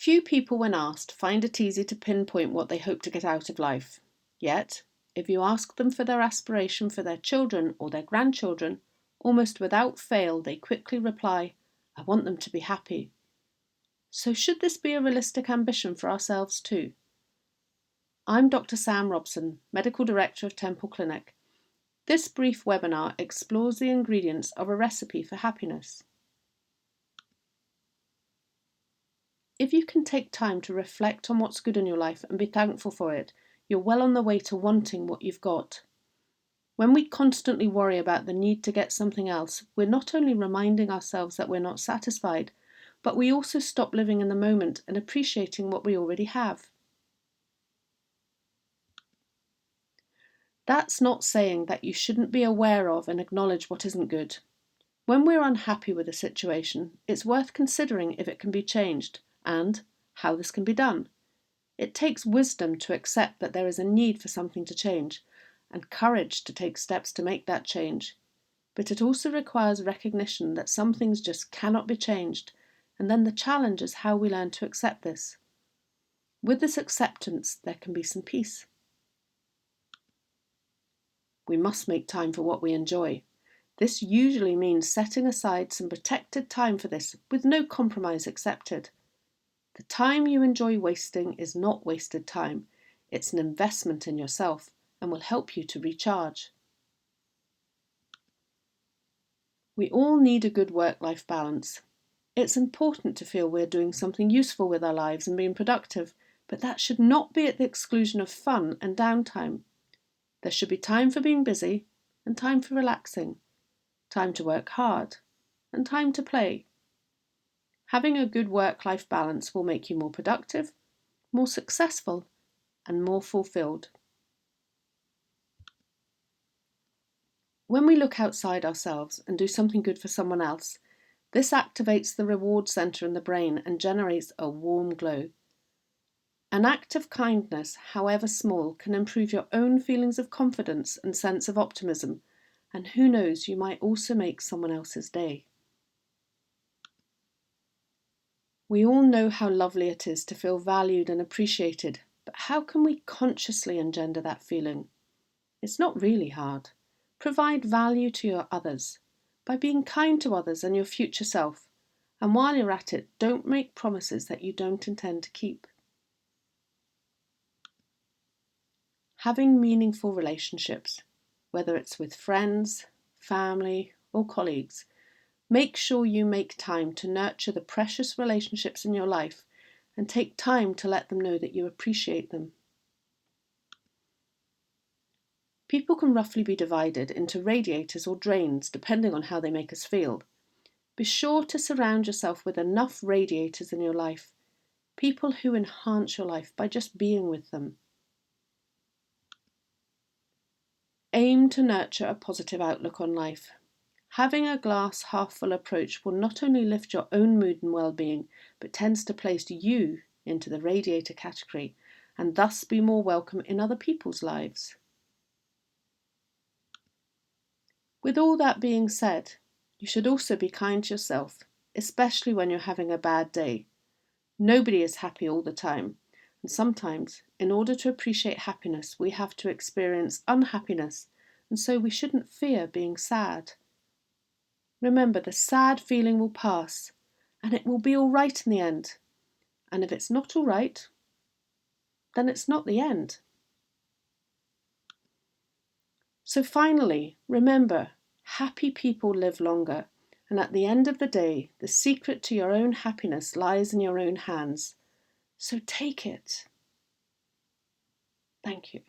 Few people, when asked, find it easy to pinpoint what they hope to get out of life. Yet, if you ask them for their aspiration for their children or their grandchildren, almost without fail they quickly reply, "I want them to be happy." So should this be a realistic ambition for ourselves too? I'm Dr. Sam Robson, Medical Director of Temple Clinic. This brief webinar explores the ingredients of a recipe for happiness. If you can take time to reflect on what's good in your life and be thankful for it, you're well on the way to wanting what you've got. When we constantly worry about the need to get something else, we're not only reminding ourselves that we're not satisfied, but we also stop living in the moment and appreciating what we already have. That's not saying that you shouldn't be aware of and acknowledge what isn't good. When we're unhappy with a situation, it's worth considering if it can be changed and how this can be done. It takes wisdom to accept that there is a need for something to change and courage to take steps to make that change. But it also requires recognition that some things just cannot be changed, and then the challenge is how we learn to accept this. With this acceptance, there can be some peace. We must make time for what we enjoy. This usually means setting aside some protected time for this, with no compromise accepted. The time you enjoy wasting is not wasted time. It's an investment in yourself and will help you to recharge. We all need a good work-life balance. It's important to feel we're doing something useful with our lives and being productive, but that should not be at the exclusion of fun and downtime. There should be time for being busy and time for relaxing, time to work hard and time to play. Having a good work-life balance will make you more productive, more successful, and more fulfilled. When we look outside ourselves and do something good for someone else, this activates the reward centre in the brain and generates a warm glow. An act of kindness, however small, can improve your own feelings of confidence and sense of optimism, and who knows, you might also make someone else's day. We all know how lovely it is to feel valued and appreciated, but how can we consciously engender that feeling? It's not really hard. Provide value to your others by being kind to others and your future self. And while you're at it, don't make promises that you don't intend to keep. Having meaningful relationships, whether it's with friends, family, or colleagues, make sure you make time to nurture the precious relationships in your life and take time to let them know that you appreciate them. People can roughly be divided into radiators or drains depending on how they make us feel. Be sure to surround yourself with enough radiators in your life, people who enhance your life by just being with them. Aim to nurture a positive outlook on life. Having a glass half full approach will not only lift your own mood and well-being, but tends to place you into the radiator category and thus be more welcome in other people's lives. With all that being said, you should also be kind to yourself, especially when you're having a bad day. Nobody is happy all the time, and sometimes, in order to appreciate happiness, we have to experience unhappiness, and so we shouldn't fear being sad. Remember, the sad feeling will pass, and it will be all right in the end. And if it's not all right, then it's not the end. So finally, remember, happy people live longer, and at the end of the day, the secret to your own happiness lies in your own hands. So take it. Thank you.